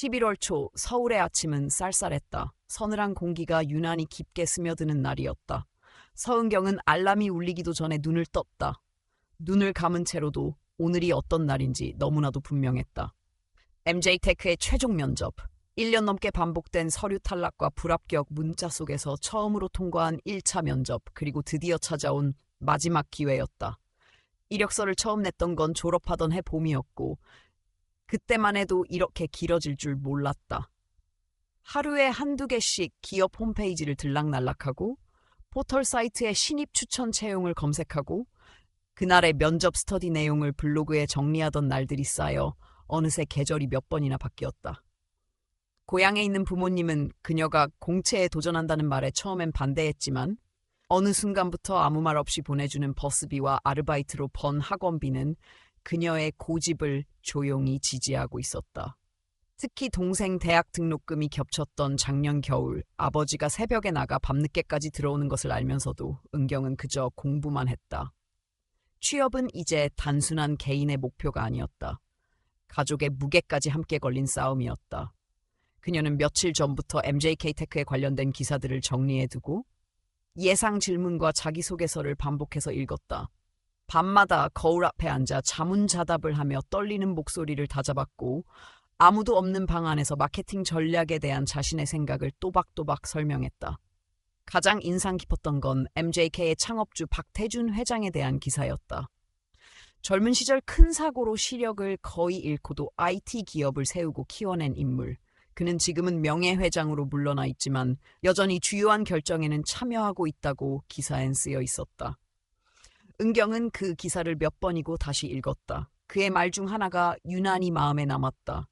11월 초 서울의 아침은 쌀쌀했다. 서늘한 공기가 유난히 깊게 스며드는 날이었다. 서은경은 알람이 울리기도 전에 눈을 떴다. 눈을 감은 채로도 오늘이 어떤 날인지 너무나도 분명했다. MJ테크의 최종 면접. 1년 넘게 반복된 서류 탈락과 불합격 문자 속에서 처음으로 통과한 1차 면접, 그리고 드디어 찾아온 마지막 기회였다. 이력서를 처음 냈던 건 졸업하던 해 봄이었고 그때만 해도 이렇게 길어질 줄 몰랐다. 하루에 한두 개씩 기업 홈페이지를 들락날락하고 포털 사이트의 신입 추천 채용을 검색하고 그날의 면접 스터디 내용을 블로그에 정리하던 날들이 쌓여 어느새 계절이 몇 번이나 바뀌었다. 고향에 있는 부모님은 그녀가 공채에 도전한다는 말에 처음엔 반대했지만 어느 순간부터 아무 말 없이 보내주는 버스비와 아르바이트로 번 학원비는 그녀의 고집을 조용히 지지하고 있었다. 특히 동생 대학 등록금이 겹쳤던 작년 겨울, 아버지가 새벽에 나가 밤늦게까지 들어오는 것을 알면서도 은경은 그저 공부만 했다. 취업은 이제 단순한 개인의 목표가 아니었다. 가족의 무게까지 함께 걸린 싸움이었다. 그녀는 며칠 전부터 MJ테크에 관련된 기사들을 정리해두고 예상 질문과 자기소개서를 반복해서 읽었다. 밤마다 거울 앞에 앉아 자문자답을 하며 떨리는 목소리를 다잡았고 아무도 없는 방 안에서 마케팅 전략에 대한 자신의 생각을 또박또박 설명했다. 가장 인상 깊었던 건 MJK의 창업주 박태준 회장에 대한 기사였다. 젊은 시절 큰 사고로 시력을 거의 잃고도 IT 기업을 세우고 키워낸 인물. 그는 지금은 명예회장으로 물러나 있지만 여전히 주요한 결정에는 참여하고 있다고 기사엔 쓰여 있었다. 은경은 그 기사를 몇 번이고 다시 읽었다. 그의 말 중 하나가 유난히 마음에 남았다.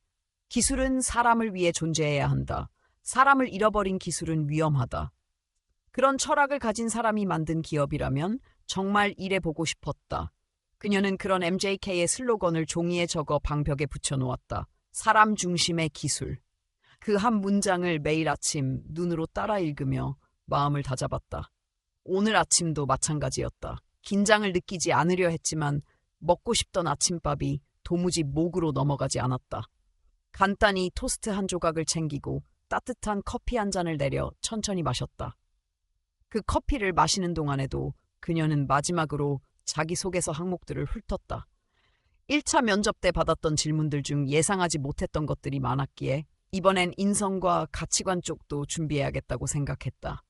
기술은 사람을 위해 존재해야 한다. 사람을 잃어버린 기술은 위험하다. 그런 철학을 가진 사람이 만든 기업이라면 정말 일해보고 싶었다. 그녀는 그런 MJK의 슬로건을 종이에 적어 방벽에 붙여놓았다. 사람 중심의 기술. 그 한 문장을 매일 아침 눈으로 따라 읽으며 마음을 다잡았다. 오늘 아침도 마찬가지였다. 긴장을 느끼지 않으려 했지만 먹고 싶던 아침밥이 도무지 목으로 넘어가지 않았다. 간단히 토스트 한 조각을 챙기고 따뜻한 커피 한 잔을 내려 천천히 마셨다. 그 커피를 마시는 동안에도 그녀는 마지막으로 자기소개서 항목들을 훑었다. 1차 면접 때 받았던 질문들 중 예상하지 못했던 것들이 많았기에 이번엔 인성과 가치관 쪽도 준비해야겠다고 생각했다.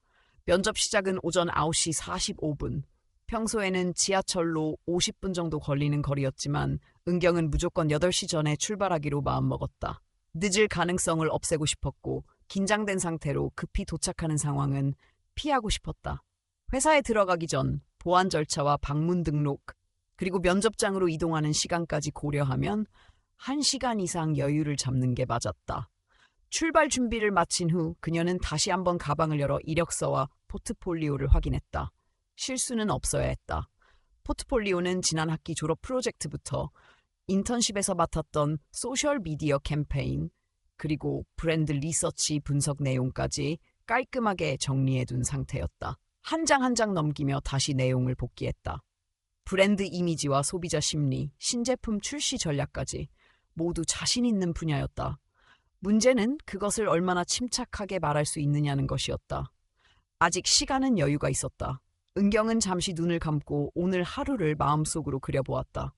면접 시작은 오전 9시 45분. 평소에는 지하철로 50분 정도 걸리는 거리였지만 은경은 무조건 8시 전에 출발하기로 마음먹었다. 늦을 가능성을 없애고 싶었고 긴장된 상태로 급히 도착하는 상황은 피하고 싶었다. 회사에 들어가기 전 보안 절차와 방문 등록, 그리고 면접장으로 이동하는 시간까지 고려하면 1시간 이상 여유를 잡는 게 맞았다. 출발 준비를 마친 후 그녀는 다시 한번 가방을 열어 이력서와 포트폴리오를 확인했다. 실수는 없어야 했다. 포트폴리오는 지난 학기 졸업 프로젝트부터 인턴십에서 맡았던 소셜미디어 캠페인, 그리고 브랜드 리서치 분석 내용까지 깔끔하게 정리해둔 상태였다. 한 장 한 장 넘기며 다시 내용을 복기했다. 브랜드 이미지와 소비자 심리, 신제품 출시 전략까지 모두 자신 있는 분야였다. 문제는 그것을 얼마나 침착하게 말할 수 있느냐는 것이었다. 아직 시간은 여유가 있었다. 은경은 잠시 눈을 감고 오늘 하루를 마음속으로 그려보았다.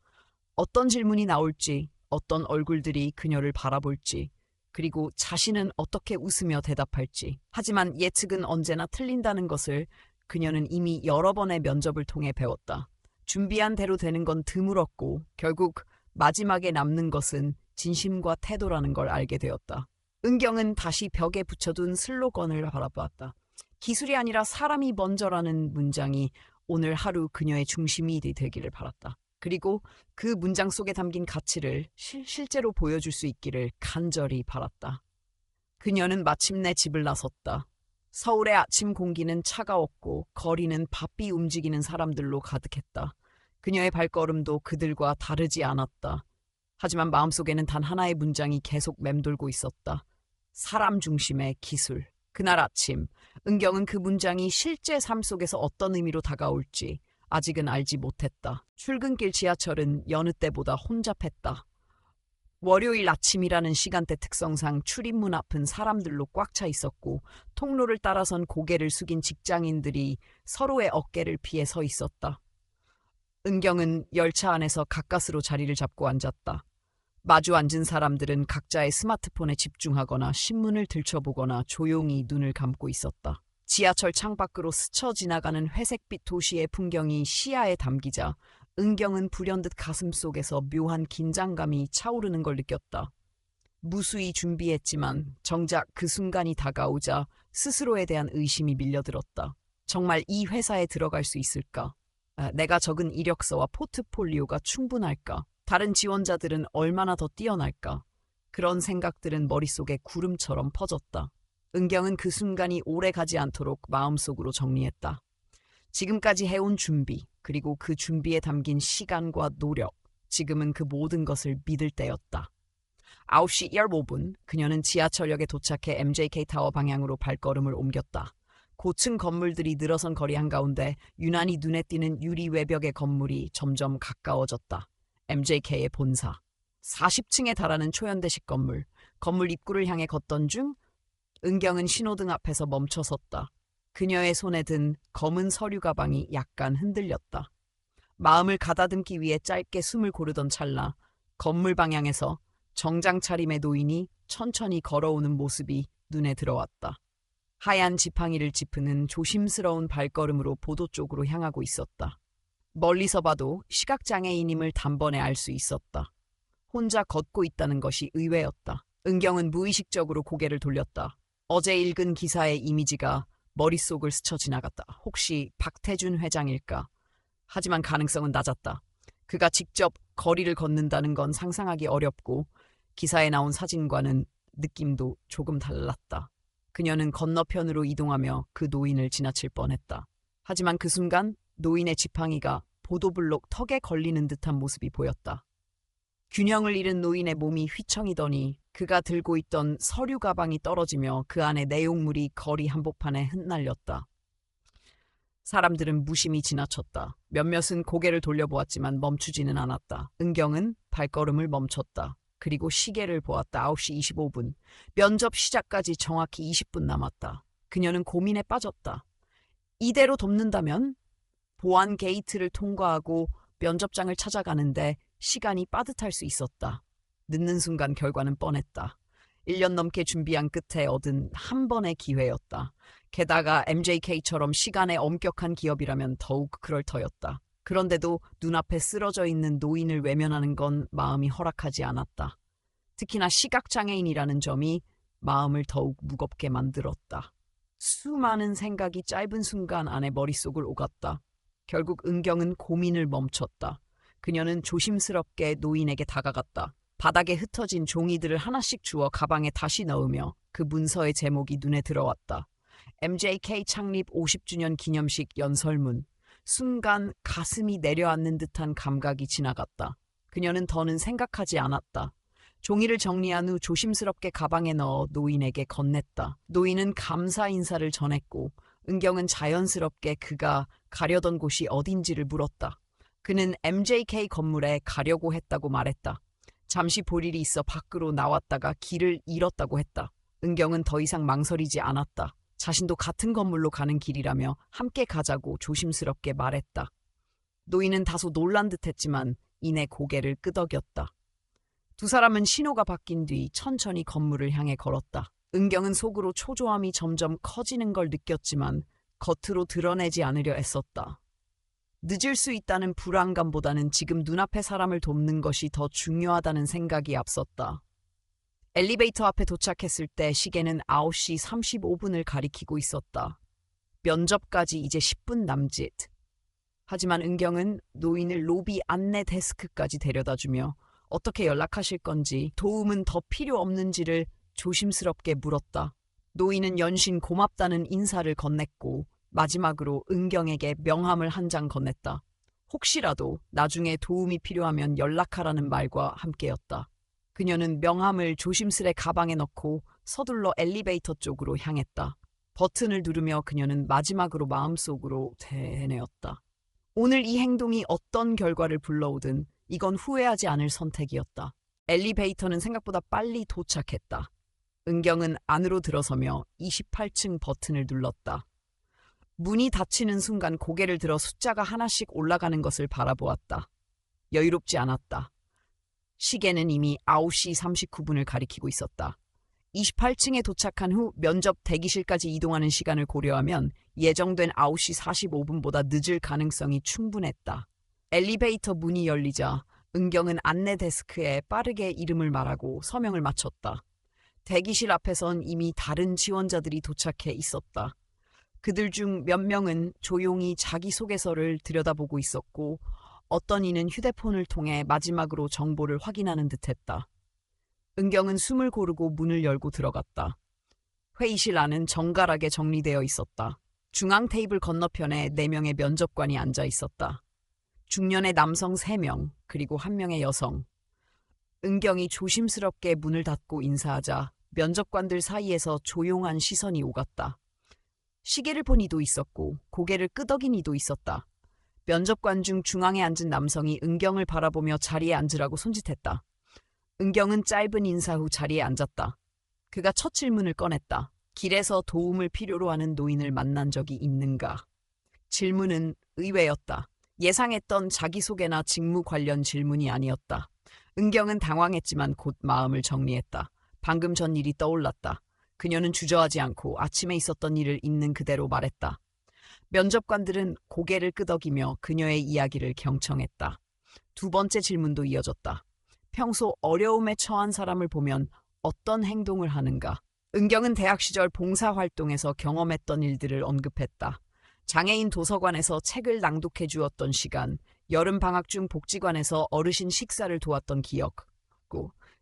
어떤 질문이 나올지, 어떤 얼굴들이 그녀를 바라볼지, 그리고 자신은 어떻게 웃으며 대답할지. 하지만 예측은 언제나 틀린다는 것을 그녀는 이미 여러 번의 면접을 통해 배웠다. 준비한 대로 되는 건 드물었고 결국 마지막에 남는 것은 진심과 태도라는 걸 알게 되었다. 은경은 다시 벽에 붙여둔 슬로건을 바라보았다. 기술이 아니라 사람이 먼저라는 문장이 오늘 하루 그녀의 중심이 되기를 바랐다. 그리고 그 문장 속에 담긴 가치를 실제로 보여줄 수 있기를 간절히 바랐다. 그녀는 마침내 집을 나섰다. 서울의 아침 공기는 차가웠고 거리는 바삐 움직이는 사람들로 가득했다. 그녀의 발걸음도 그들과 다르지 않았다. 하지만 마음속에는 단 하나의 문장이 계속 맴돌고 있었다. 사람 중심의 기술. 그날 아침, 은경은 그 문장이 실제 삶 속에서 어떤 의미로 다가올지 아직은 알지 못했다. 출근길 지하철은 여느 때보다 혼잡했다. 월요일 아침이라는 시간대 특성상 출입문 앞은 사람들로 꽉 차 있었고 통로를 따라선 고개를 숙인 직장인들이 서로의 어깨를 피해 서 있었다. 은경은 열차 안에서 가까스로 자리를 잡고 앉았다. 마주 앉은 사람들은 각자의 스마트폰에 집중하거나 신문을 들춰보거나 조용히 눈을 감고 있었다. 지하철 창밖으로 스쳐 지나가는 회색빛 도시의 풍경이 시야에 담기자 은경은 불현듯 가슴속에서 묘한 긴장감이 차오르는 걸 느꼈다. 무수히 준비했지만 정작 그 순간이 다가오자 스스로에 대한 의심이 밀려들었다. 정말 이 회사에 들어갈 수 있을까? 내가 적은 이력서와 포트폴리오가 충분할까? 다른 지원자들은 얼마나 더 뛰어날까? 그런 생각들은 머릿속에 구름처럼 퍼졌다. 은경은 그 순간이 오래 가지 않도록 마음속으로 정리했다. 지금까지 해온 준비, 그리고 그 준비에 담긴 시간과 노력, 지금은 그 모든 것을 믿을 때였다. 9시 15분, 그녀는 지하철역에 도착해 MJK 타워 방향으로 발걸음을 옮겼다. 고층 건물들이 늘어선 거리 한가운데 유난히 눈에 띄는 유리 외벽의 건물이 점점 가까워졌다. MJK의 본사. 40층에 달하는 초현대식 건물. 건물 입구를 향해 걷던 중 은경은 신호등 앞에서 멈춰섰다. 그녀의 손에 든 검은 서류 가방이 약간 흔들렸다. 마음을 가다듬기 위해 짧게 숨을 고르던 찰나 건물 방향에서 정장 차림의 노인이 천천히 걸어오는 모습이 눈에 들어왔다. 하얀 지팡이를 짚는 조심스러운 발걸음으로 보도 쪽으로 향하고 있었다. 멀리서 봐도 시각장애인임을 단번에 알 수 있었다. 혼자 걷고 있다는 것이 의외였다. 은경은 무의식적으로 고개를 돌렸다. 어제 읽은 기사의 이미지가 머릿속을 스쳐 지나갔다. 혹시 박태준 회장일까? 하지만 가능성은 낮았다. 그가 직접 거리를 걷는다는 건 상상하기 어렵고 기사에 나온 사진과는 느낌도 조금 달랐다. 그녀는 건너편으로 이동하며 그 노인을 지나칠 뻔했다. 하지만 그 순간 노인의 지팡이가 보도블록 턱에 걸리는 듯한 모습이 보였다. 균형을 잃은 노인의 몸이 휘청이더니 그가 들고 있던 서류 가방이 떨어지며 그 안에 내용물이 거리 한복판에 흩날렸다. 사람들은 무심히 지나쳤다. 몇몇은 고개를 돌려보았지만 멈추지는 않았다. 은경은 발걸음을 멈췄다. 그리고 시계를 보았다. 9시 25분. 면접 시작까지 정확히 20분 남았다. 그녀는 고민에 빠졌다. 이대로 돕는다면 보안 게이트를 통과하고 면접장을 찾아가는데 시간이 빠듯할 수 있었다. 늦는 순간 결과는 뻔했다. 1년 넘게 준비한 끝에 얻은 한 번의 기회였다. 게다가 MJK처럼 시간에 엄격한 기업이라면 더욱 그럴 터였다. 그런데도 눈앞에 쓰러져 있는 노인을 외면하는 건 마음이 허락하지 않았다. 특히나 시각장애인이라는 점이 마음을 더욱 무겁게 만들었다. 수많은 생각이 짧은 순간 안에 머릿속을 오갔다. 결국 은경은 고민을 멈췄다. 그녀는 조심스럽게 노인에게 다가갔다. 바닥에 흩어진 종이들을 하나씩 주워 가방에 다시 넣으며 그 문서의 제목이 눈에 들어왔다. MJK 창립 50주년 기념식 연설문. 순간 가슴이 내려앉는 듯한 감각이 지나갔다. 그녀는 더는 생각하지 않았다. 종이를 정리한 후 조심스럽게 가방에 넣어 노인에게 건넸다. 노인은 감사 인사를 전했고 은경은 자연스럽게 그가 가려던 곳이 어딘지를 물었다. 그는 MJK 건물에 가려고 했다고 말했다. 잠시 볼 일이 있어 밖으로 나왔다가 길을 잃었다고 했다. 은경은 더 이상 망설이지 않았다. 자신도 같은 건물로 가는 길이라며 함께 가자고 조심스럽게 말했다. 노인은 다소 놀란 듯했지만 이내 고개를 끄덕였다. 두 사람은 신호가 바뀐 뒤 천천히 건물을 향해 걸었다. 은경은 속으로 초조함이 점점 커지는 걸 느꼈지만 겉으로 드러내지 않으려 애썼다. 늦을 수 있다는 불안감보다는 지금 눈앞의 사람을 돕는 것이 더 중요하다는 생각이 앞섰다. 엘리베이터 앞에 도착했을 때 시계는 9시 35분을 가리키고 있었다. 면접까지 이제 10분 남짓. 하지만 은경은 노인을 로비 안내 데스크까지 데려다주며 어떻게 연락하실 건지, 도움은 더 필요 없는지를 조심스럽게 물었다. 노인은 연신 고맙다는 인사를 건넸고 마지막으로 은경에게 명함을 한 장 건넸다. 혹시라도 나중에 도움이 필요하면 연락하라는 말과 함께였다. 그녀는 명함을 조심스레 가방에 넣고 서둘러 엘리베이터 쪽으로 향했다. 버튼을 누르며 그녀는 마지막으로 마음속으로 되뇌었다. 오늘 이 행동이 어떤 결과를 불러오든 이건 후회하지 않을 선택이었다. 엘리베이터는 생각보다 빨리 도착했다. 은경은 안으로 들어서며 28층 버튼을 눌렀다. 문이 닫히는 순간 고개를 들어 숫자가 하나씩 올라가는 것을 바라보았다. 여유롭지 않았다. 시계는 이미 9시 39분을 가리키고 있었다. 28층에 도착한 후 면접 대기실까지 이동하는 시간을 고려하면 예정된 9시 45분보다 늦을 가능성이 충분했다. 엘리베이터 문이 열리자 은경은 안내 데스크에 빠르게 이름을 말하고 서명을 마쳤다. 대기실 앞에선 이미 다른 지원자들이 도착해 있었다. 그들 중 몇 명은 조용히 자기소개서를 들여다보고 있었고 어떤 이는 휴대폰을 통해 마지막으로 정보를 확인하는 듯했다. 은경은 숨을 고르고 문을 열고 들어갔다. 회의실 안은 정갈하게 정리되어 있었다. 중앙 테이블 건너편에 4명의 면접관이 앉아 있었다. 중년의 남성 3명, 그리고 1명의 여성. 은경이 조심스럽게 문을 닫고 인사하자 면접관들 사이에서 조용한 시선이 오갔다. 시계를 본 이도 있었고 고개를 끄덕인 이도 있었다. 면접관 중 중앙에 앉은 남성이 은경을 바라보며 자리에 앉으라고 손짓했다. 은경은 짧은 인사 후 자리에 앉았다. 그가 첫 질문을 꺼냈다. 길에서 도움을 필요로 하는 노인을 만난 적이 있는가? 질문은 의외였다. 예상했던 자기소개나 직무 관련 질문이 아니었다. 은경은 당황했지만 곧 마음을 정리했다. 방금 전 일이 떠올랐다. 그녀는 주저하지 않고 아침에 있었던 일을 있는 그대로 말했다. 면접관들은 고개를 끄덕이며 그녀의 이야기를 경청했다. 두 번째 질문도 이어졌다. 평소 어려움에 처한 사람을 보면 어떤 행동을 하는가? 은경은 대학 시절 봉사활동에서 경험했던 일들을 언급했다. 장애인 도서관에서 책을 낭독해 주었던 시간, 여름 방학 중 복지관에서 어르신 식사를 도왔던 기억,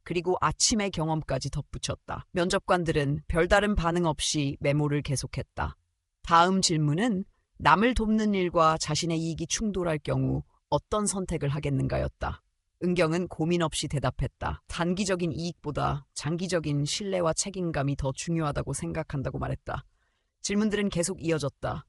그리고 아침의 경험까지 덧붙였다. 면접관들은 별다른 반응 없이 메모를 계속했다. 다음 질문은 남을 돕는 일과 자신의 이익이 충돌할 경우 어떤 선택을 하겠는가였다. 은경은 고민 없이 대답했다. 단기적인 이익보다 장기적인 신뢰와 책임감이 더 중요하다고 생각한다고 말했다. 질문들은 계속 이어졌다.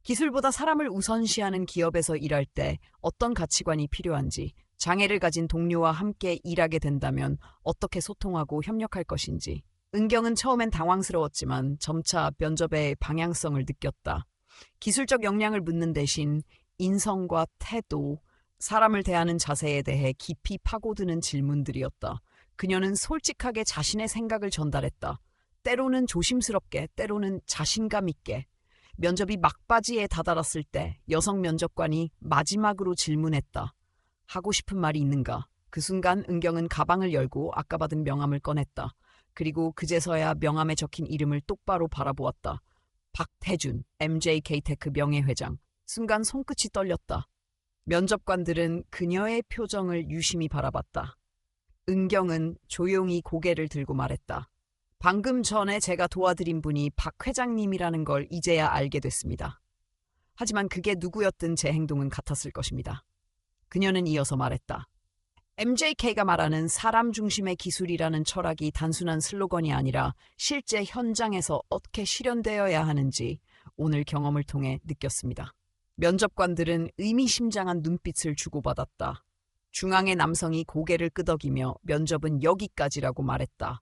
기술보다 사람을 우선시하는 기업에서 일할 때 어떤 가치관이 필요한지, 장애를 가진 동료와 함께 일하게 된다면 어떻게 소통하고 협력할 것인지. 은경은 처음엔 당황스러웠지만 점차 면접의 방향성을 느꼈다. 기술적 역량을 묻는 대신 인성과 태도, 사람을 대하는 자세에 대해 깊이 파고드는 질문들이었다. 그녀는 솔직하게 자신의 생각을 전달했다. 때로는 조심스럽게, 때로는 자신감 있게. 면접이 막바지에 다다랐을 때 여성 면접관이 마지막으로 질문했다. 하고 싶은 말이 있는가? 그 순간 은경은 가방을 열고 아까 받은 명함을 꺼냈다. 그리고 그제서야 명함에 적힌 이름을 똑바로 바라보았다. 박태준, MJK테크 명예회장. 순간 손끝이 떨렸다. 면접관들은 그녀의 표정을 유심히 바라봤다. 은경은 조용히 고개를 들고 말했다. 방금 전에 제가 도와드린 분이 박 회장님이라는 걸 이제야 알게 됐습니다. 하지만 그게 누구였든 제 행동은 같았을 것입니다. 그녀는 이어서 말했다. MJK가 말하는 사람 중심의 기술이라는 철학이 단순한 슬로건이 아니라 실제 현장에서 어떻게 실현되어야 하는지 오늘 경험을 통해 느꼈습니다. 면접관들은 의미심장한 눈빛을 주고받았다. 중앙의 남성이 고개를 끄덕이며 면접은 여기까지라고 말했다.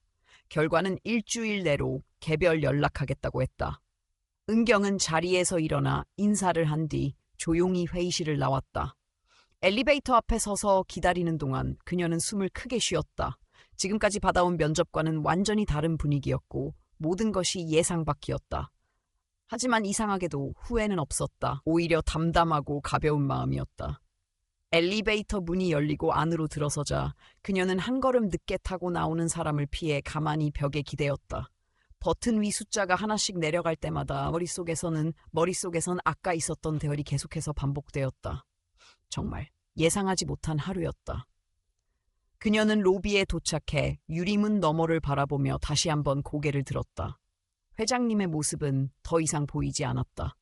결과는 일주일 내로 개별 연락하겠다고 했다. 은경은 자리에서 일어나 인사를 한 뒤 조용히 회의실을 나왔다. 엘리베이터 앞에 서서 기다리는 동안 그녀는 숨을 크게 쉬었다. 지금까지 받아온 면접과는 완전히 다른 분위기였고 모든 것이 예상 밖이었다. 하지만 이상하게도 후회는 없었다. 오히려 담담하고 가벼운 마음이었다. 엘리베이터 문이 열리고 안으로 들어서자 그녀는 한 걸음 늦게 타고 나오는 사람을 피해 가만히 벽에 기대었다. 버튼 위 숫자가 하나씩 내려갈 때마다 머릿속에선 아까 있었던 대열이 계속해서 반복되었다. 정말 예상하지 못한 하루였다. 그녀는 로비에 도착해 유리문 너머를 바라보며 다시 한번 고개를 들었다. 회장님의 모습은 더 이상 보이지 않았다.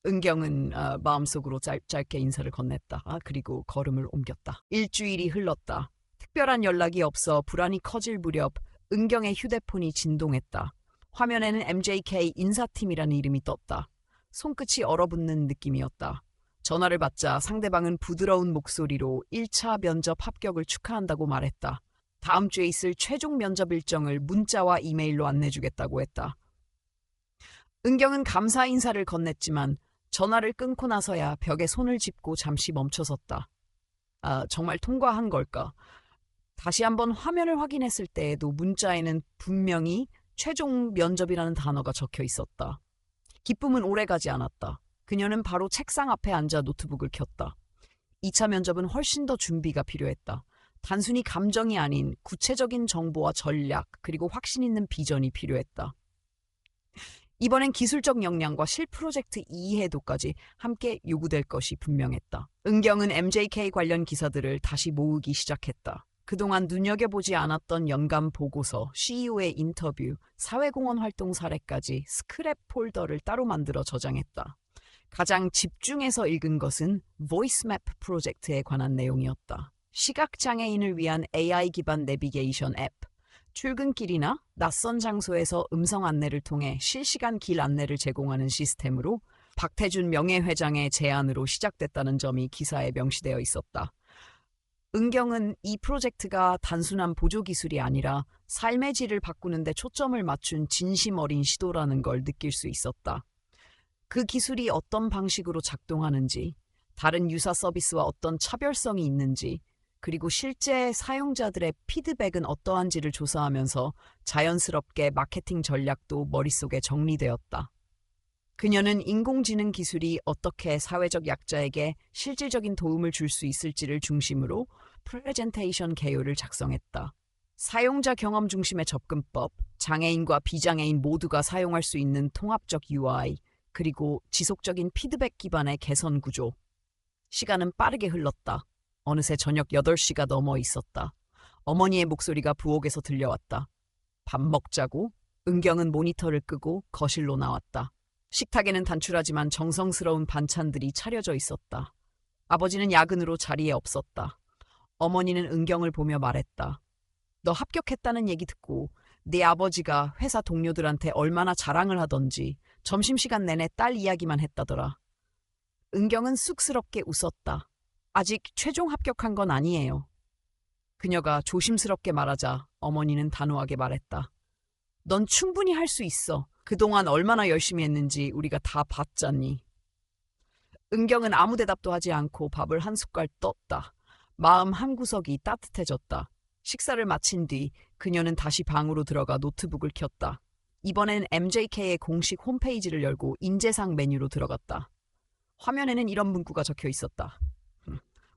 은경은 마음속으로 짧게 인사를 건넸다. 그리고 걸음을 옮겼다. 일주일이 흘렀다. 특별한 연락이 없어 불안이 커질 무렵 은경의 휴대폰이 진동했다. 화면에는 MJK 인사팀이라는 이름이 떴다. 손끝이 얼어붙는 느낌이었다. 전화를 받자 상대방은 부드러운 목소리로 1차 면접 합격을 축하한다고 말했다. 다음 주에 있을 최종 면접 일정을 문자와 이메일로 안내주겠다고 했다. 은경은 감사 인사를 건넸지만 전화를 끊고 나서야 벽에 손을 짚고 잠시 멈춰섰다. 정말 통과한 걸까? 다시 한번 화면을 확인했을 때에도 문자에는 분명히 최종 면접이라는 단어가 적혀 있었다. 기쁨은 오래가지 않았다. 그녀는 바로 책상 앞에 앉아 노트북을 켰다. 2차 면접은 훨씬 더 준비가 필요했다. 단순히 감정이 아닌 구체적인 정보와 전략, 그리고 확신 있는 비전이 필요했다. 이번엔 기술적 역량과 실프로젝트 이해도까지 함께 요구될 것이 분명했다. 은경은 MJK 관련 기사들을 다시 모으기 시작했다. 그동안 눈여겨보지 않았던 연감 보고서, CEO의 인터뷰, 사회공헌 활동 사례까지 스크랩 폴더를 따로 만들어 저장했다. 가장 집중해서 읽은 것은 보이스맵 프로젝트에 관한 내용이었다. 시각장애인을 위한 AI 기반 내비게이션 앱, 출근길이나 낯선 장소에서 음성 안내를 통해 실시간 길 안내를 제공하는 시스템으로 박태준 명예회장의 제안으로 시작됐다는 점이 기사에 명시되어 있었다. 은경은 이 프로젝트가 단순한 보조기술이 아니라 삶의 질을 바꾸는 데 초점을 맞춘 진심 어린 시도라는 걸 느낄 수 있었다. 그 기술이 어떤 방식으로 작동하는지, 다른 유사 서비스와 어떤 차별성이 있는지, 그리고 실제 사용자들의 피드백은 어떠한지를 조사하면서 자연스럽게 마케팅 전략도 머릿속에 정리되었다. 그녀는 인공지능 기술이 어떻게 사회적 약자에게 실질적인 도움을 줄 수 있을지를 중심으로 프레젠테이션 개요를 작성했다. 사용자 경험 중심의 접근법, 장애인과 비장애인 모두가 사용할 수 있는 통합적 UI, 그리고 지속적인 피드백 기반의 개선 구조. 시간은 빠르게 흘렀다. 어느새 저녁 8시가 넘어 있었다. 어머니의 목소리가 부엌에서 들려왔다. 밥 먹자고? 은경은 모니터를 끄고 거실로 나왔다. 식탁에는 단출하지만 정성스러운 반찬들이 차려져 있었다. 아버지는 야근으로 자리에 없었다. 어머니는 은경을 보며 말했다. 너 합격했다는 얘기 듣고 네 아버지가 회사 동료들한테 얼마나 자랑을 하던지 점심시간 내내 딸 이야기만 했다더라. 은경은 쑥스럽게 웃었다. 아직 최종 합격한 건 아니에요. 그녀가 조심스럽게 말하자 어머니는 단호하게 말했다. 넌 충분히 할 수 있어. 그동안 얼마나 열심히 했는지 우리가 다 봤잖니. 은경은 아무 대답도 하지 않고 밥을 한 숟갈 떴다. 마음 한구석이 따뜻해졌다. 식사를 마친 뒤 그녀는 다시 방으로 들어가 노트북을 켰다. 이번엔 MJK의 공식 홈페이지를 열고 인재상 메뉴로 들어갔다. 화면에는 이런 문구가 적혀 있었다.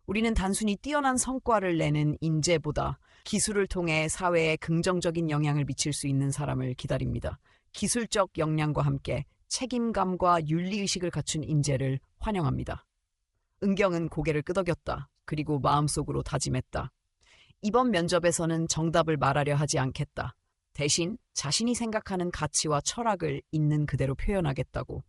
우리는 단순히 뛰어난 성과를 내는 인재보다 기술을 통해 사회에 긍정적인 영향을 미칠 수 있는 사람을 기다립니다. 기술적 역량과 함께 책임감과 윤리의식을 갖춘 인재를 환영합니다. 은경은 고개를 끄덕였다. 그리고 마음속으로 다짐했다. 이번 면접에서는 정답을 말하려 하지 않겠다. 대신 자신이 생각하는 가치와 철학을 있는 그대로 표현하겠다고.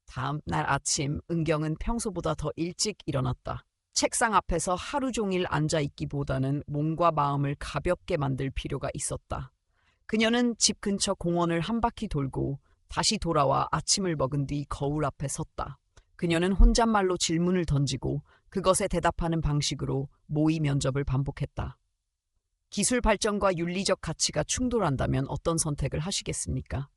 다음 날 아침 은경은 평소보다 더 일찍 일어났다. 책상 앞에서 하루 종일 앉아있기보다는 몸과 마음을 가볍게 만들 필요가 있었다. 그녀는 집 근처 공원을 한 바퀴 돌고 다시 돌아와 아침을 먹은 뒤 거울 앞에 섰다. 그녀는 혼잣말로 질문을 던지고 그것에 대답하는 방식으로 모의 면접을 반복했다. 기술 발전과 윤리적 가치가 충돌한다면 어떤 선택을 하시겠습니까?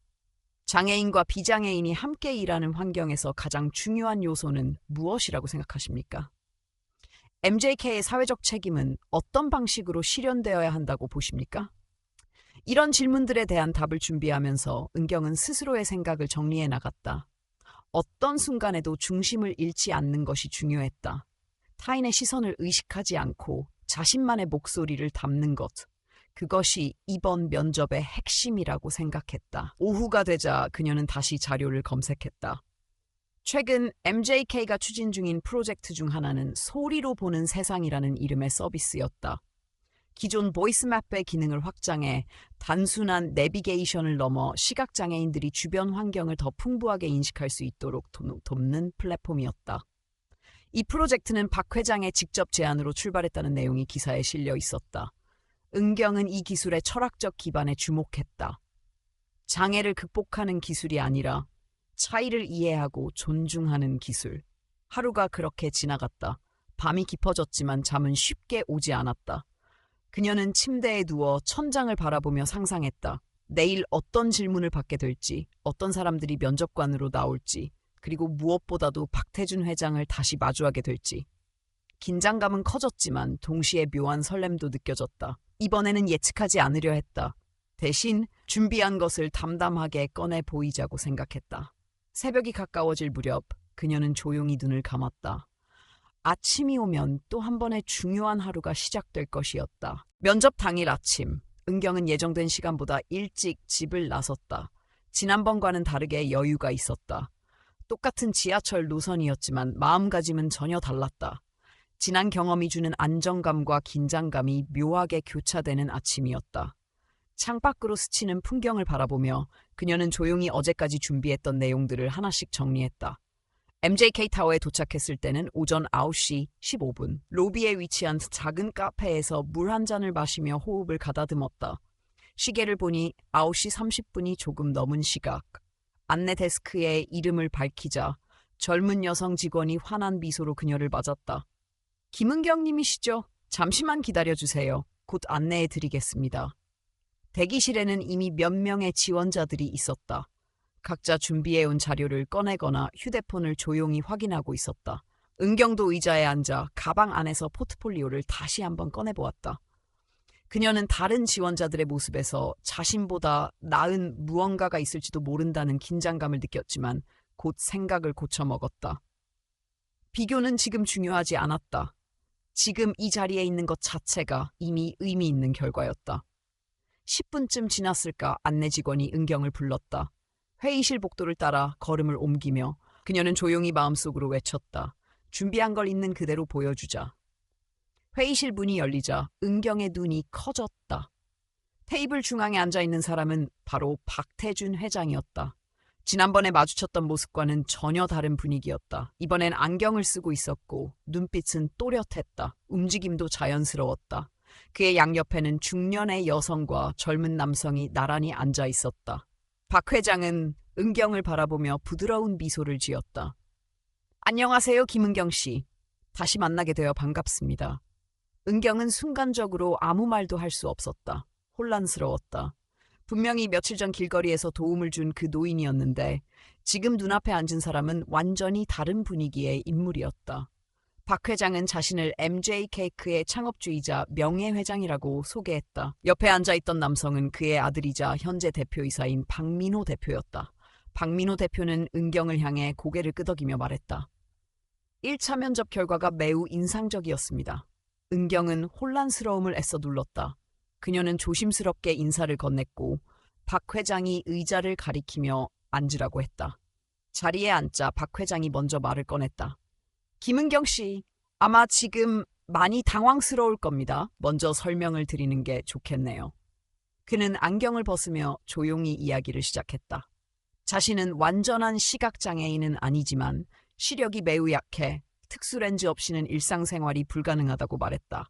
장애인과 비장애인이 함께 일하는 환경에서 가장 중요한 요소는 무엇이라고 생각하십니까? MJK의 사회적 책임은 어떤 방식으로 실현되어야 한다고 보십니까? 이런 질문들에 대한 답을 준비하면서 은경은 스스로의 생각을 정리해 나갔다. 어떤 순간에도 중심을 잃지 않는 것이 중요했다. 타인의 시선을 의식하지 않고 자신만의 목소리를 담는 것. 그것이 이번 면접의 핵심이라고 생각했다. 오후가 되자 그녀는 다시 자료를 검색했다. 최근 MJK가 추진 중인 프로젝트 중 하나는 소리로 보는 세상이라는 이름의 서비스였다. 기존 보이스맵의 기능을 확장해 단순한 내비게이션을 넘어 시각장애인들이 주변 환경을 더 풍부하게 인식할 수 있도록 돕는 플랫폼이었다. 이 프로젝트는 박 회장의 직접 제안으로 출발했다는 내용이 기사에 실려 있었다. 은경은 이 기술의 철학적 기반에 주목했다. 장애를 극복하는 기술이 아니라 차이를 이해하고 존중하는 기술. 하루가 그렇게 지나갔다. 밤이 깊어졌지만 잠은 쉽게 오지 않았다. 그녀는 침대에 누워 천장을 바라보며 상상했다. 내일 어떤 질문을 받게 될지, 어떤 사람들이 면접관으로 나올지, 그리고 무엇보다도 박태준 회장을 다시 마주하게 될지. 긴장감은 커졌지만 동시에 묘한 설렘도 느껴졌다. 이번에는 예측하지 않으려 했다. 대신 준비한 것을 담담하게 꺼내 보이자고 생각했다. 새벽이 가까워질 무렵 그녀는 조용히 눈을 감았다. 아침이 오면 또 한 번의 중요한 하루가 시작될 것이었다. 면접 당일 아침, 은경은 예정된 시간보다 일찍 집을 나섰다. 지난번과는 다르게 여유가 있었다. 똑같은 지하철 노선이었지만 마음가짐은 전혀 달랐다. 지난 경험이 주는 안정감과 긴장감이 묘하게 교차되는 아침이었다. 창밖으로 스치는 풍경을 바라보며 그녀는 조용히 어제까지 준비했던 내용들을 하나씩 정리했다. MJK 타워에 도착했을 때는 오전 9시 15분. 로비에 위치한 작은 카페에서 물 한 잔을 마시며 호흡을 가다듬었다. 시계를 보니 9시 30분이 조금 넘은 시각. 안내 데스크에 이름을 밝히자 젊은 여성 직원이 환한 미소로 그녀를 맞았다. 김은경님이시죠? 잠시만 기다려주세요. 곧 안내해 드리겠습니다. 대기실에는 이미 몇 명의 지원자들이 있었다. 각자 준비해온 자료를 꺼내거나 휴대폰을 조용히 확인하고 있었다. 은경도 의자에 앉아 가방 안에서 포트폴리오를 다시 한번 꺼내보았다. 그녀는 다른 지원자들의 모습에서 자신보다 나은 무언가가 있을지도 모른다는 긴장감을 느꼈지만 곧 생각을 고쳐먹었다. 비교는 지금 중요하지 않았다. 지금 이 자리에 있는 것 자체가 이미 의미 있는 결과였다. 10분쯤 지났을까 안내 직원이 은경을 불렀다. 회의실 복도를 따라 걸음을 옮기며 그녀는 조용히 마음속으로 외쳤다. 준비한 걸 있는 그대로 보여주자. 회의실 문이 열리자 은경의 눈이 커졌다. 테이블 중앙에 앉아있는 사람은 바로 박태준 회장이었다. 지난번에 마주쳤던 모습과는 전혀 다른 분위기였다. 이번엔 안경을 쓰고 있었고 눈빛은 또렷했다. 움직임도 자연스러웠다. 그의 양옆에는 중년의 여성과 젊은 남성이 나란히 앉아 있었다. 박 회장은 은경을 바라보며 부드러운 미소를 지었다. 안녕하세요, 김은경 씨. 다시 만나게 되어 반갑습니다. 은경은 순간적으로 아무 말도 할 수 없었다. 혼란스러웠다. 분명히 며칠 전 길거리에서 도움을 준 그 노인이었는데 지금 눈앞에 앉은 사람은 완전히 다른 분위기의 인물이었다. 박 회장은 자신을 MJ케이크의 창업주이자 명예회장이라고 소개했다. 옆에 앉아있던 남성은 그의 아들이자 현재 대표이사인 박민호 대표였다. 박민호 대표는 은경을 향해 고개를 끄덕이며 말했다. 1차 면접 결과가 매우 인상적이었습니다. 은경은 혼란스러움을 애써 눌렀다. 그녀는 조심스럽게 인사를 건넸고 박 회장이 의자를 가리키며 앉으라고 했다. 자리에 앉자 박 회장이 먼저 말을 꺼냈다. 김은경 씨, 아마 지금 많이 당황스러울 겁니다. 먼저 설명을 드리는 게 좋겠네요. 그는 안경을 벗으며 조용히 이야기를 시작했다. 자신은 완전한 시각장애인은 아니지만 시력이 매우 약해 특수렌즈 없이는 일상생활이 불가능하다고 말했다.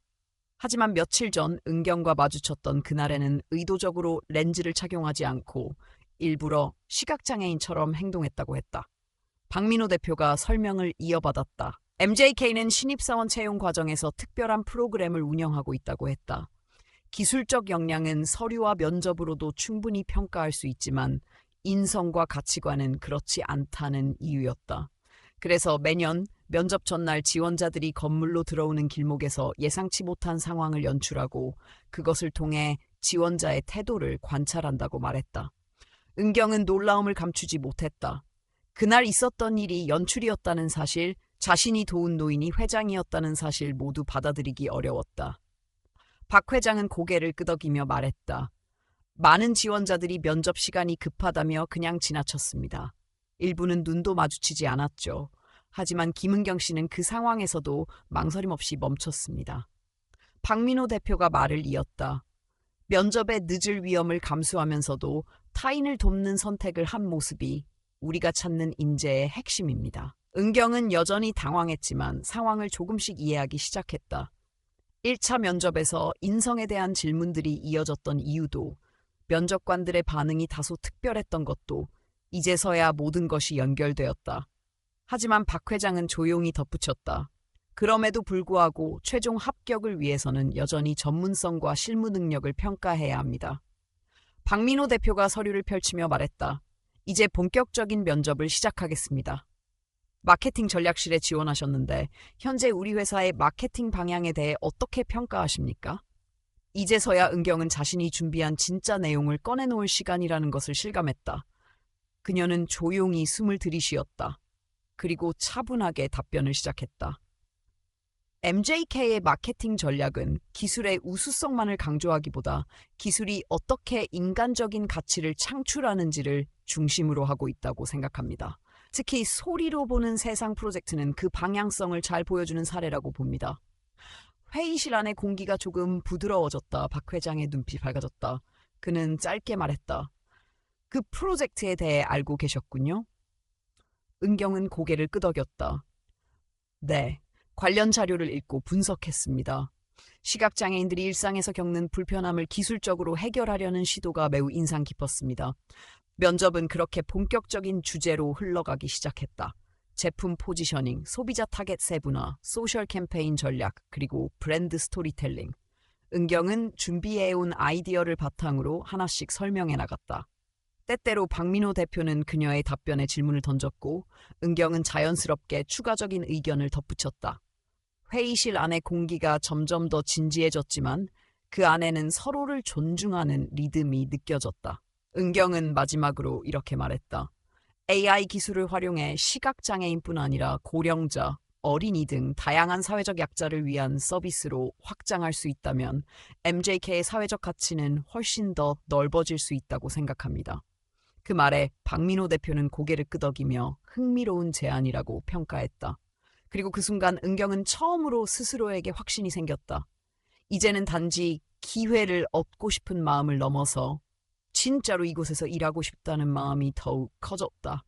하지만 며칠 전 은경과 마주쳤던 그날에는 의도적으로 렌즈를 착용하지 않고 일부러 시각장애인처럼 행동했다고 했다. 박민호 대표가 설명을 이어받았다. MJK는 신입사원 채용 과정에서 특별한 프로그램을 운영하고 있다고 했다. 기술적 역량은 서류와 면접으로도 충분히 평가할 수 있지만 인성과 가치관은 그렇지 않다는 이유였다. 그래서 매년 면접 전날 지원자들이 건물로 들어오는 길목에서 예상치 못한 상황을 연출하고 그것을 통해 지원자의 태도를 관찰한다고 말했다. 은경은 놀라움을 감추지 못했다. 그날 있었던 일이 연출이었다는 사실, 자신이 도운 노인이 회장이었다는 사실 모두 받아들이기 어려웠다. 박 회장은 고개를 끄덕이며 말했다. 많은 지원자들이 면접 시간이 급하다며 그냥 지나쳤습니다. 일부는 눈도 마주치지 않았죠. 하지만 김은경 씨는 그 상황에서도 망설임 없이 멈췄습니다. 박민호 대표가 말을 이었다. 면접에 늦을 위험을 감수하면서도 타인을 돕는 선택을 한 모습이 우리가 찾는 인재의 핵심입니다. 은경은 여전히 당황했지만 상황을 조금씩 이해하기 시작했다. 1차 면접에서 인성에 대한 질문들이 이어졌던 이유도, 면접관들의 반응이 다소 특별했던 것도 이제서야 모든 것이 연결되었다. 하지만 박 회장은 조용히 덧붙였다. 그럼에도 불구하고 최종 합격을 위해서는 여전히 전문성과 실무 능력을 평가해야 합니다. 박민호 대표가 서류를 펼치며 말했다. 이제 본격적인 면접을 시작하겠습니다. 마케팅 전략실에 지원하셨는데 현재 우리 회사의 마케팅 방향에 대해 어떻게 평가하십니까? 이제서야 은경은 자신이 준비한 진짜 내용을 꺼내놓을 시간이라는 것을 실감했다. 그녀는 조용히 숨을 들이쉬었다. 그리고 차분하게 답변을 시작했다. MJK의 마케팅 전략은 기술의 우수성만을 강조하기보다 기술이 어떻게 인간적인 가치를 창출하는지를 중심으로 하고 있다고 생각합니다. 특히 소리로 보는 세상 프로젝트는 그 방향성을 잘 보여주는 사례라고 봅니다. 회의실 안의 공기가 조금 부드러워졌다. 박 회장의 눈빛이 밝아졌다. 그는 짧게 말했다. 그 프로젝트에 대해 알고 계셨군요? 은경은 고개를 끄덕였다. 네, 관련 자료를 읽고 분석했습니다. 시각장애인들이 일상에서 겪는 불편함을 기술적으로 해결하려는 시도가 매우 인상 깊었습니다. 면접은 그렇게 본격적인 주제로 흘러가기 시작했다. 제품 포지셔닝, 소비자 타겟 세분화, 소셜 캠페인 전략, 그리고 브랜드 스토리텔링. 은경은 준비해온 아이디어를 바탕으로 하나씩 설명해 나갔다. 때때로 박민호 대표는 그녀의 답변에 질문을 던졌고 은경은 자연스럽게 추가적인 의견을 덧붙였다. 회의실 안의 공기가 점점 더 진지해졌지만 그 안에는 서로를 존중하는 리듬이 느껴졌다. 은경은 마지막으로 이렇게 말했다. AI 기술을 활용해 시각장애인뿐 아니라 고령자, 어린이 등 다양한 사회적 약자를 위한 서비스로 확장할 수 있다면 MJK의 사회적 가치는 훨씬 더 넓어질 수 있다고 생각합니다. 그 말에 박민호 대표는 고개를 끄덕이며 흥미로운 제안이라고 평가했다. 그리고 그 순간 은경은 처음으로 스스로에게 확신이 생겼다. 이제는 단지 기회를 얻고 싶은 마음을 넘어서 진짜로 이곳에서 일하고 싶다는 마음이 더욱 커졌다.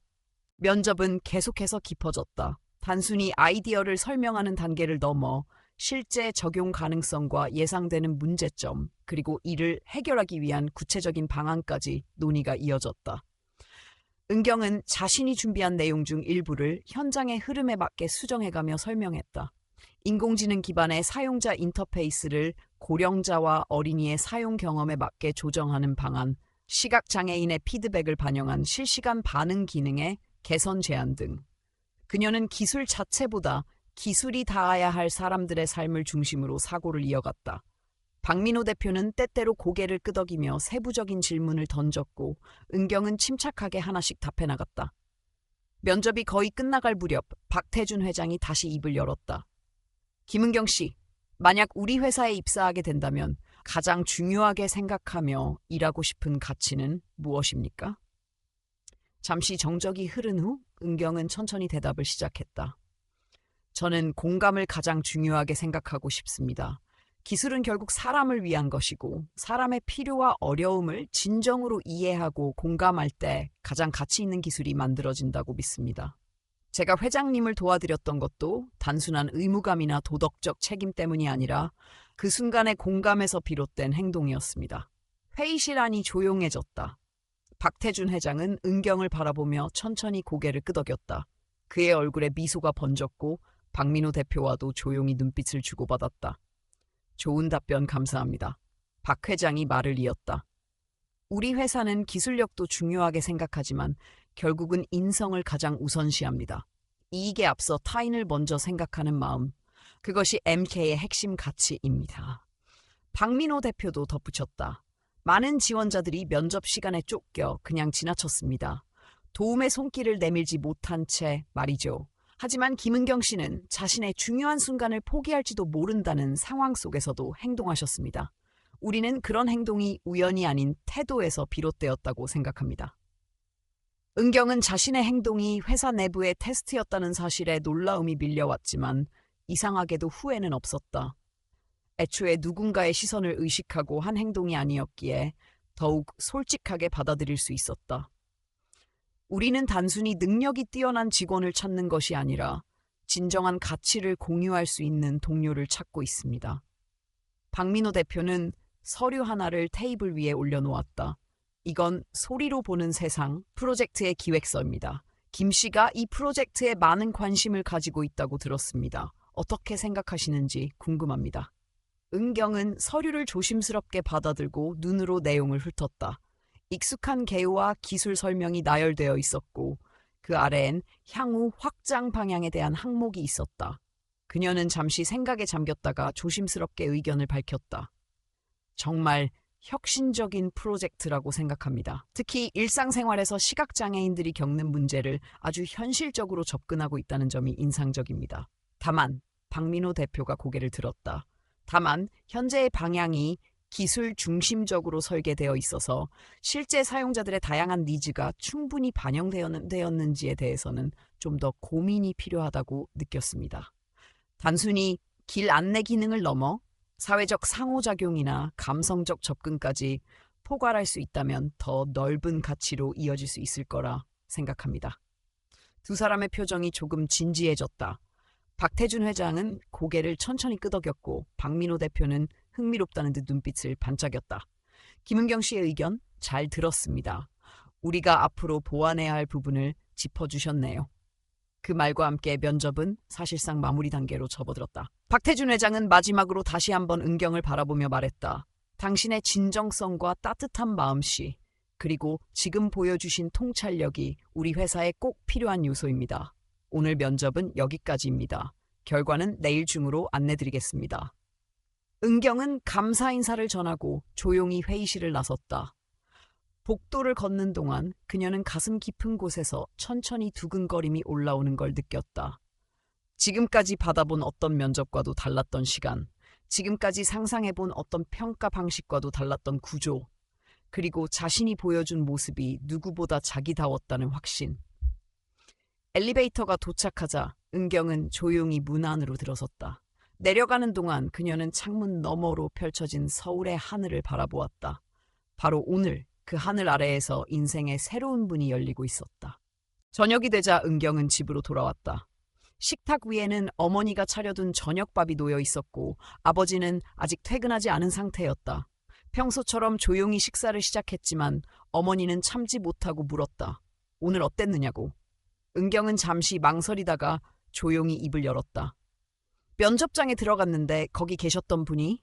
면접은 계속해서 깊어졌다. 단순히 아이디어를 설명하는 단계를 넘어 실제 적용 가능성과 예상되는 문제점, 그리고 이를 해결하기 위한 구체적인 방안까지 논의가 이어졌다. 은경은 자신이 준비한 내용 중 일부를 현장의 흐름에 맞게 수정해가며 설명했다. 인공지능 기반의 사용자 인터페이스를 고령자와 어린이의 사용 경험에 맞게 조정하는 방안, 시각장애인의 피드백을 반영한 실시간 반응 기능의 개선 제안 등. 그녀는 기술 자체보다 기술이 닿아야 할 사람들의 삶을 중심으로 사고를 이어갔다. 박민호 대표는 때때로 고개를 끄덕이며 세부적인 질문을 던졌고 은경은 침착하게 하나씩 답해 나갔다. 면접이 거의 끝나갈 무렵 박태준 회장이 다시 입을 열었다. 김은경 씨, 만약 우리 회사에 입사하게 된다면 가장 중요하게 생각하며 일하고 싶은 가치는 무엇입니까? 잠시 정적이 흐른 후 은경은 천천히 대답을 시작했다. 저는 공감을 가장 중요하게 생각하고 싶습니다. 기술은 결국 사람을 위한 것이고 사람의 필요와 어려움을 진정으로 이해하고 공감할 때 가장 가치 있는 기술이 만들어진다고 믿습니다. 제가 회장님을 도와드렸던 것도 단순한 의무감이나 도덕적 책임 때문이 아니라 그 순간의 공감에서 비롯된 행동이었습니다. 회의실 안이 조용해졌다. 박태준 회장은 은경을 바라보며 천천히 고개를 끄덕였다. 그의 얼굴에 미소가 번졌고 박민호 대표와도 조용히 눈빛을 주고받았다. 좋은 답변 감사합니다. 박 회장이 말을 이었다. 우리 회사는 기술력도 중요하게 생각하지만 결국은 인성을 가장 우선시합니다. 이익에 앞서 타인을 먼저 생각하는 마음, 그것이 MK의 핵심 가치입니다. 박민호 대표도 덧붙였다. 많은 지원자들이 면접 시간에 쫓겨 그냥 지나쳤습니다. 도움의 손길을 내밀지 못한 채 말이죠. 하지만 김은경 씨는 자신의 중요한 순간을 포기할지도 모른다는 상황 속에서도 행동하셨습니다. 우리는 그런 행동이 우연이 아닌 태도에서 비롯되었다고 생각합니다. 은경은 자신의 행동이 회사 내부의 테스트였다는 사실에 놀라움이 밀려왔지만 이상하게도 후회는 없었다. 애초에 누군가의 시선을 의식하고 한 행동이 아니었기에 더욱 솔직하게 받아들일 수 있었다. 우리는 단순히 능력이 뛰어난 직원을 찾는 것이 아니라 진정한 가치를 공유할 수 있는 동료를 찾고 있습니다. 박민호 대표는 서류 하나를 테이블 위에 올려놓았다. 이건 소리로 보는 세상 프로젝트의 기획서입니다. 김 씨가 이 프로젝트에 많은 관심을 가지고 있다고 들었습니다. 어떻게 생각하시는지 궁금합니다. 은경은 서류를 조심스럽게 받아들고 눈으로 내용을 훑었다. 익숙한 개요와 기술 설명이 나열되어 있었고 그 아래엔 향후 확장 방향에 대한 항목이 있었다. 그녀는 잠시 생각에 잠겼다가 조심스럽게 의견을 밝혔다. 정말 혁신적인 프로젝트라고 생각합니다. 특히 일상생활에서 시각장애인들이 겪는 문제를 아주 현실적으로 접근하고 있다는 점이 인상적입니다. 다만 박민호 대표가 고개를 들었다. 다만 현재의 방향이 기술 중심적으로 설계되어 있어서 실제 사용자들의 다양한 니즈가 충분히 반영되었는지에 대해서는 좀 더 고민이 필요하다고 느꼈습니다. 단순히 길 안내 기능을 넘어 사회적 상호작용이나 감성적 접근까지 포괄할 수 있다면 더 넓은 가치로 이어질 수 있을 거라 생각합니다. 두 사람의 표정이 조금 진지해졌다. 박태준 회장은 고개를 천천히 끄덕였고 박민호 대표는 흥미롭다는 듯 눈빛을 반짝였다. 김은경 씨의 의견 잘 들었습니다. 우리가 앞으로 보완해야 할 부분을 짚어주셨네요. 그 말과 함께 면접은 사실상 마무리 단계로 접어들었다. 박태준 회장은 마지막으로 다시 한번 은경을 바라보며 말했다. 당신의 진정성과 따뜻한 마음씨, 그리고 지금 보여주신 통찰력이 우리 회사에 꼭 필요한 요소입니다. 오늘 면접은 여기까지입니다. 결과는 내일 중으로 안내드리겠습니다. 은경은 감사 인사를 전하고 조용히 회의실을 나섰다. 복도를 걷는 동안 그녀는 가슴 깊은 곳에서 천천히 두근거림이 올라오는 걸 느꼈다. 지금까지 받아본 어떤 면접과도 달랐던 시간, 지금까지 상상해본 어떤 평가 방식과도 달랐던 구조, 그리고 자신이 보여준 모습이 누구보다 자기다웠다는 확신. 엘리베이터가 도착하자 은경은 조용히 문 안으로 들어섰다. 내려가는 동안 그녀는 창문 너머로 펼쳐진 서울의 하늘을 바라보았다. 바로 오늘 그 하늘 아래에서 인생의 새로운 문이 열리고 있었다. 저녁이 되자 은경은 집으로 돌아왔다. 식탁 위에는 어머니가 차려둔 저녁밥이 놓여 있었고 아버지는 아직 퇴근하지 않은 상태였다. 평소처럼 조용히 식사를 시작했지만 어머니는 참지 못하고 물었다. 오늘 어땠느냐고. 은경은 잠시 망설이다가 조용히 입을 열었다. 면접장에 들어갔는데 거기 계셨던 분이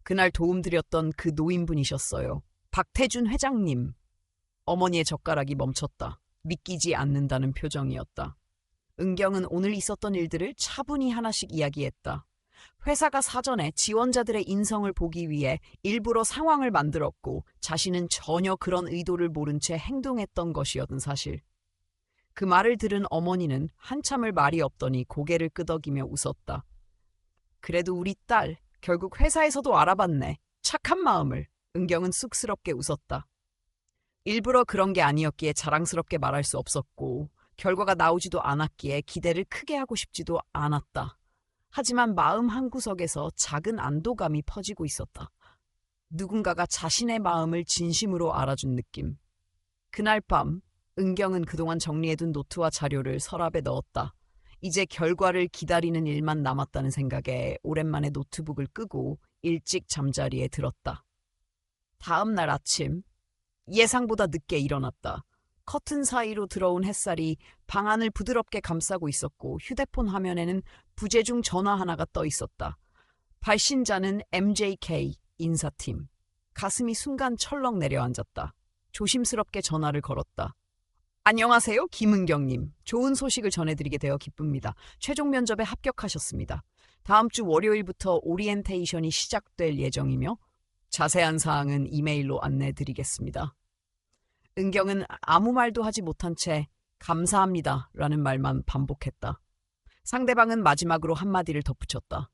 그날 도움드렸던 그 노인분이셨어요. 박태준 회장님. 어머니의 젓가락이 멈췄다. 믿기지 않는다는 표정이었다. 은경은 오늘 있었던 일들을 차분히 하나씩 이야기했다. 회사가 사전에 지원자들의 인성을 보기 위해 일부러 상황을 만들었고 자신은 전혀 그런 의도를 모른 채 행동했던 것이었던 사실. 그 말을 들은 어머니는 한참을 말이 없더니 고개를 끄덕이며 웃었다. 그래도 우리 딸 결국 회사에서도 알아봤네. 착한 마음을. 은경은 쑥스럽게 웃었다. 일부러 그런 게 아니었기에 자랑스럽게 말할 수 없었고 결과가 나오지도 않았기에 기대를 크게 하고 싶지도 않았다. 하지만 마음 한구석에서 작은 안도감이 퍼지고 있었다. 누군가가 자신의 마음을 진심으로 알아준 느낌. 그날 밤 은경은 그동안 정리해둔 노트와 자료를 서랍에 넣었다. 이제 결과를 기다리는 일만 남았다는 생각에 오랜만에 노트북을 끄고 일찍 잠자리에 들었다. 다음 날 아침, 예상보다 늦게 일어났다. 커튼 사이로 들어온 햇살이 방 안을 부드럽게 감싸고 있었고 휴대폰 화면에는 부재중 전화 하나가 떠 있었다. 발신자는 MJK 인사팀. 가슴이 순간 철렁 내려앉았다. 조심스럽게 전화를 걸었다. 안녕하세요, 김은경님. 좋은 소식을 전해드리게 되어 기쁩니다. 최종 면접에 합격하셨습니다. 다음 주 월요일부터 오리엔테이션이 시작될 예정이며 자세한 사항은 이메일로 안내드리겠습니다. 은경은 아무 말도 하지 못한 채 감사합니다 라는 말만 반복했다. 상대방은 마지막으로 한마디를 덧붙였다.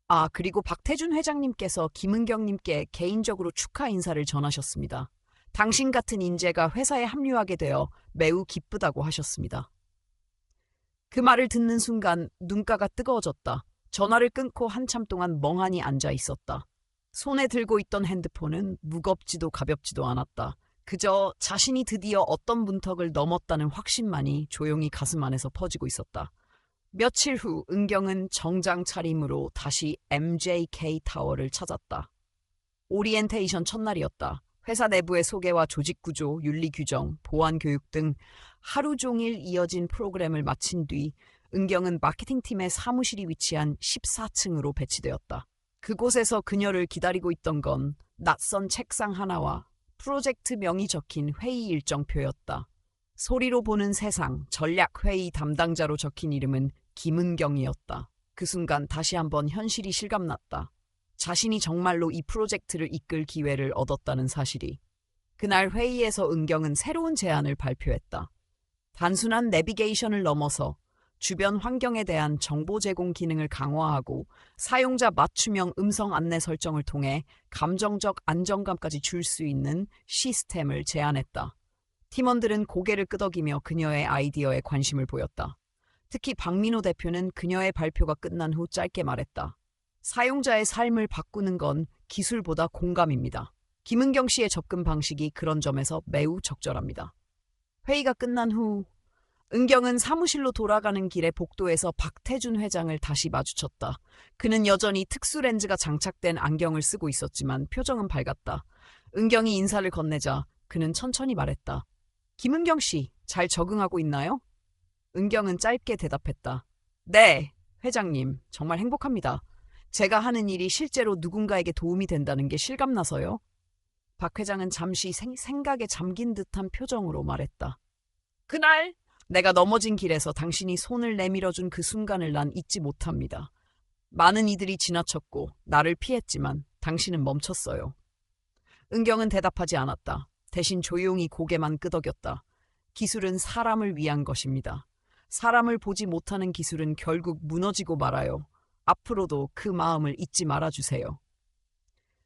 아, 그리고 박태준 회장님께서 김은경님께 개인적으로 축하 인사를 전하셨습니다. 당신 같은 인재가 회사에 합류하게 되어 매우 기쁘다고 하셨습니다. 그 말을 듣는 순간 눈가가 뜨거워졌다. 전화를 끊고 한참 동안 멍하니 앉아 있었다. 손에 들고 있던 핸드폰은 무겁지도 가볍지도 않았다. 그저 자신이 드디어 어떤 문턱을 넘었다는 확신만이 조용히 가슴 안에서 퍼지고 있었다. 며칠 후 은경은 정장 차림으로 다시 MJK 타워를 찾았다. 오리엔테이션 첫날이었다. 회사 내부의 소개와 조직 구조, 윤리 규정, 보안 교육 등 하루 종일 이어진 프로그램을 마친 뒤 은경은 마케팅팀의 사무실이 위치한 14층으로 배치되었다. 그곳에서 그녀를 기다리고 있던 건 낯선 책상 하나와 프로젝트명이 적힌 회의 일정표였다. 소리로 보는 세상 전략회의 담당자로 적힌 이름은 김은경이었다. 그 순간 다시 한번 현실이 실감났다. 자신이 정말로 이 프로젝트를 이끌 기회를 얻었다는 사실이. 그날 회의에서 은경은 새로운 제안을 발표했다. 단순한 내비게이션을 넘어서 주변 환경에 대한 정보 제공 기능을 강화하고 사용자 맞춤형 음성 안내 설정을 통해 감정적 안정감까지 줄 수 있는 시스템을 제안했다. 팀원들은 고개를 끄덕이며 그녀의 아이디어에 관심을 보였다. 특히 박민호 대표는 그녀의 발표가 끝난 후 짧게 말했다. 사용자의 삶을 바꾸는 건 기술보다 공감입니다. 김은경 씨의 접근 방식이 그런 점에서 매우 적절합니다. 회의가 끝난 후 은경은 사무실로 돌아가는 길에 복도에서 박태준 회장을 다시 마주쳤다. 그는 여전히 특수 렌즈가 장착된 안경을 쓰고 있었지만 표정은 밝았다. 은경이 인사를 건네자 그는 천천히 말했다. 김은경 씨, 잘 적응하고 있나요? 은경은 짧게 대답했다. 네, 회장님, 정말 행복합니다. 제가 하는 일이 실제로 누군가에게 도움이 된다는 게 실감나서요. 박 회장은 잠시 생각에 잠긴 듯한 표정으로 말했다. 그날 내가 넘어진 길에서 당신이 손을 내밀어준 그 순간을 난 잊지 못합니다. 많은 이들이 지나쳤고 나를 피했지만 당신은 멈췄어요. 은경은 대답하지 않았다. 대신 조용히 고개만 끄덕였다. 기술은 사람을 위한 것입니다. 사람을 보지 못하는 기술은 결국 무너지고 말아요. 앞으로도 그 마음을 잊지 말아주세요.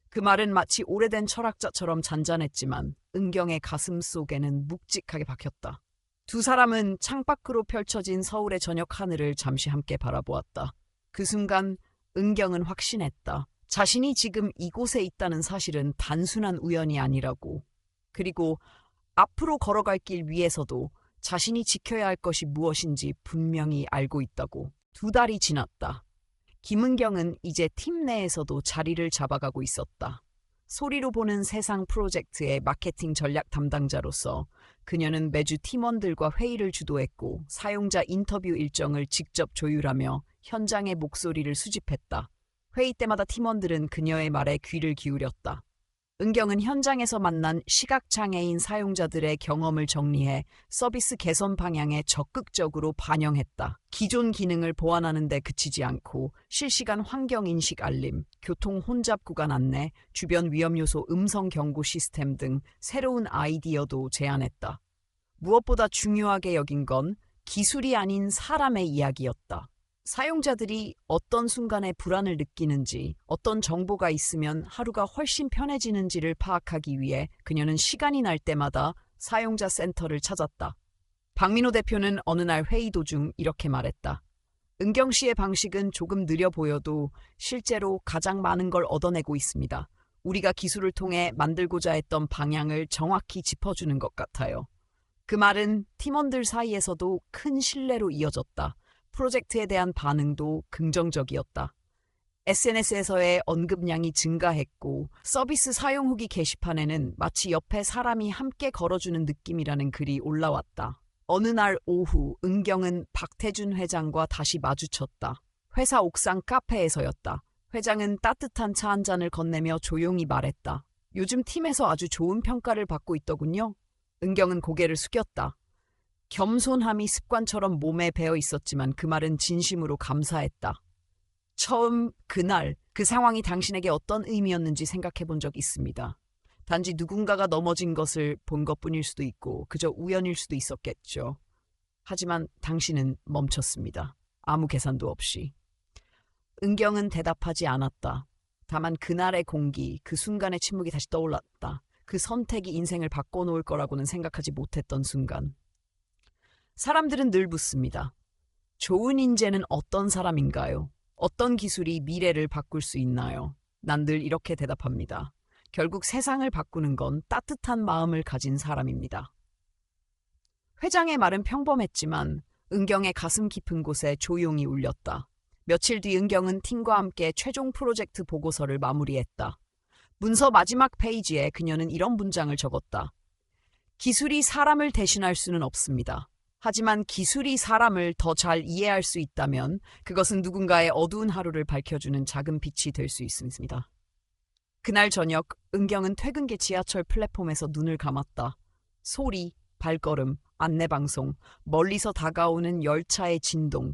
그 말은 마치 오래된 철학자처럼 잔잔했지만 은경의 가슴 속에는 묵직하게 박혔다. 두 사람은 창밖으로 펼쳐진 서울의 저녁 하늘을 잠시 함께 바라보았다. 그 순간 은경은 확신했다. 자신이 지금 이곳에 있다는 사실은 단순한 우연이 아니라고. 그리고 앞으로 걸어갈 길 위에서도 자신이 지켜야 할 것이 무엇인지 분명히 알고 있다고. 2달이 지났다. 김은경은 이제 팀 내에서도 자리를 잡아가고 있었다. 소리로 보는 세상 프로젝트의 마케팅 전략 담당자로서 그녀는 매주 팀원들과 회의를 주도했고 사용자 인터뷰 일정을 직접 조율하며 현장의 목소리를 수집했다. 회의 때마다 팀원들은 그녀의 말에 귀를 기울였다. 은경은 현장에서 만난 시각장애인 사용자들의 경험을 정리해 서비스 개선 방향에 적극적으로 반영했다. 기존 기능을 보완하는 데 그치지 않고 실시간 환경인식 알림, 교통 혼잡 구간 안내, 주변 위험 요소 음성 경고 시스템 등 새로운 아이디어도 제안했다. 무엇보다 중요하게 여긴 건 기술이 아닌 사람의 이야기였다. 사용자들이 어떤 순간에 불안을 느끼는지, 어떤 정보가 있으면 하루가 훨씬 편해지는지를 파악하기 위해 그녀는 시간이 날 때마다 사용자 센터를 찾았다. 박민호 대표는 어느 날 회의 도중 이렇게 말했다. 은경 씨의 방식은 조금 느려 보여도 실제로 가장 많은 걸 얻어내고 있습니다. 우리가 기술을 통해 만들고자 했던 방향을 정확히 짚어주는 것 같아요. 그 말은 팀원들 사이에서도 큰 신뢰로 이어졌다. 프로젝트에 대한 반응도 긍정적이었다. SNS에서의 언급량이 증가했고 서비스 사용 후기 게시판에는 마치 옆에 사람이 함께 걸어주는 느낌이라는 글이 올라왔다. 어느 날 오후 은경은 박태준 회장과 다시 마주쳤다. 회사 옥상 카페에서였다. 회장은 따뜻한 차 한 잔을 건네며 조용히 말했다. 요즘 팀에서 아주 좋은 평가를 받고 있더군요. 은경은 고개를 숙였다. 겸손함이 습관처럼 몸에 배어 있었지만 그 말은 진심으로 감사했다. 처음 그날 그 상황이 당신에게 어떤 의미였는지 생각해 본 적 있습니다. 단지 누군가가 넘어진 것을 본 것뿐일 수도 있고 그저 우연일 수도 있었겠죠. 하지만 당신은 멈췄습니다. 아무 계산도 없이. 은경은 대답하지 않았다. 다만 그날의 공기, 그 순간의 침묵이 다시 떠올랐다. 그 선택이 인생을 바꿔놓을 거라고는 생각하지 못했던 순간. 사람들은 늘 묻습니다. 좋은 인재는 어떤 사람인가요? 어떤 기술이 미래를 바꿀 수 있나요? 난 늘 이렇게 대답합니다. 결국 세상을 바꾸는 건 따뜻한 마음을 가진 사람입니다. 회장의 말은 평범했지만 은경의 가슴 깊은 곳에 조용히 울렸다. 며칠 뒤 은경은 팀과 함께 최종 프로젝트 보고서를 마무리했다. 문서 마지막 페이지에 그녀는 이런 문장을 적었다. 기술이 사람을 대신할 수는 없습니다. 하지만 기술이 사람을 더 잘 이해할 수 있다면 그것은 누군가의 어두운 하루를 밝혀주는 작은 빛이 될 수 있습니다. 그날 저녁, 은경은 퇴근길 지하철 플랫폼에서 눈을 감았다. 소리, 발걸음, 안내방송, 멀리서 다가오는 열차의 진동.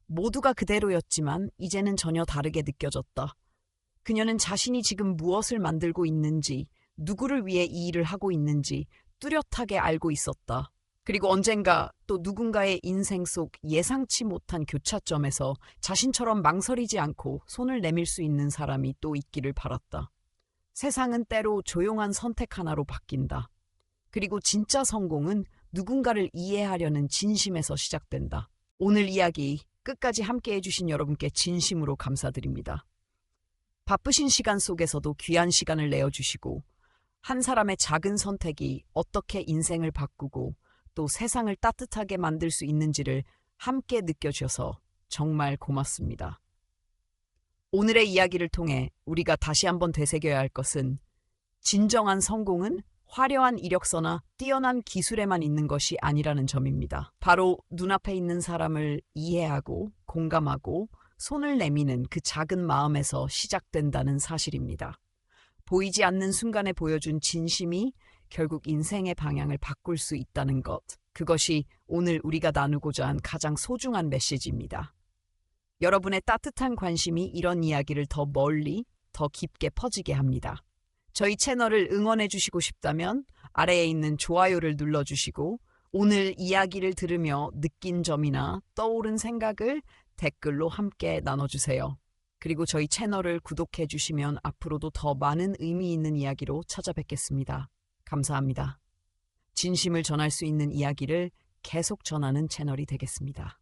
모두가 그대로였지만 이제는 전혀 다르게 느껴졌다. 그녀는 자신이 지금 무엇을 만들고 있는지, 누구를 위해 이 일을 하고 있는지 뚜렷하게 알고 있었다. 그리고 언젠가 또 누군가의 인생 속 예상치 못한 교차점에서 자신처럼 망설이지 않고 손을 내밀 수 있는 사람이 또 있기를 바랐다. 세상은 때로 조용한 선택 하나로 바뀐다. 그리고 진짜 성공은 누군가를 이해하려는 진심에서 시작된다. 오늘 이야기 끝까지 함께 해주신 여러분께 진심으로 감사드립니다. 바쁘신 시간 속에서도 귀한 시간을 내어주시고 한 사람의 작은 선택이 어떻게 인생을 바꾸고 또 세상을 따뜻하게 만들 수 있는지를 함께 느껴주셔서 정말 고맙습니다. 오늘의 이야기를 통해 우리가 다시 한번 되새겨야 할 것은 진정한 성공은 화려한 이력서나 뛰어난 기술에만 있는 것이 아니라는 점입니다. 바로 눈앞에 있는 사람을 이해하고 공감하고 손을 내미는 그 작은 마음에서 시작된다는 사실입니다. 보이지 않는 순간에 보여준 진심이 결국 인생의 방향을 바꿀 수 있다는 것. 그것이 오늘 우리가 나누고자 한 가장 소중한 메시지입니다. 여러분의 따뜻한 관심이 이런 이야기를 더 멀리, 더 깊게 퍼지게 합니다. 저희 채널을 응원해 주시고 싶다면 아래에 있는 좋아요를 눌러주시고 오늘 이야기를 들으며 느낀 점이나 떠오른 생각을 댓글로 함께 나눠주세요. 그리고 저희 채널을 구독해 주시면 앞으로도 더 많은 의미 있는 이야기로 찾아뵙겠습니다. 감사합니다. 진심을 전할 수 있는 이야기를 계속 전하는 채널이 되겠습니다.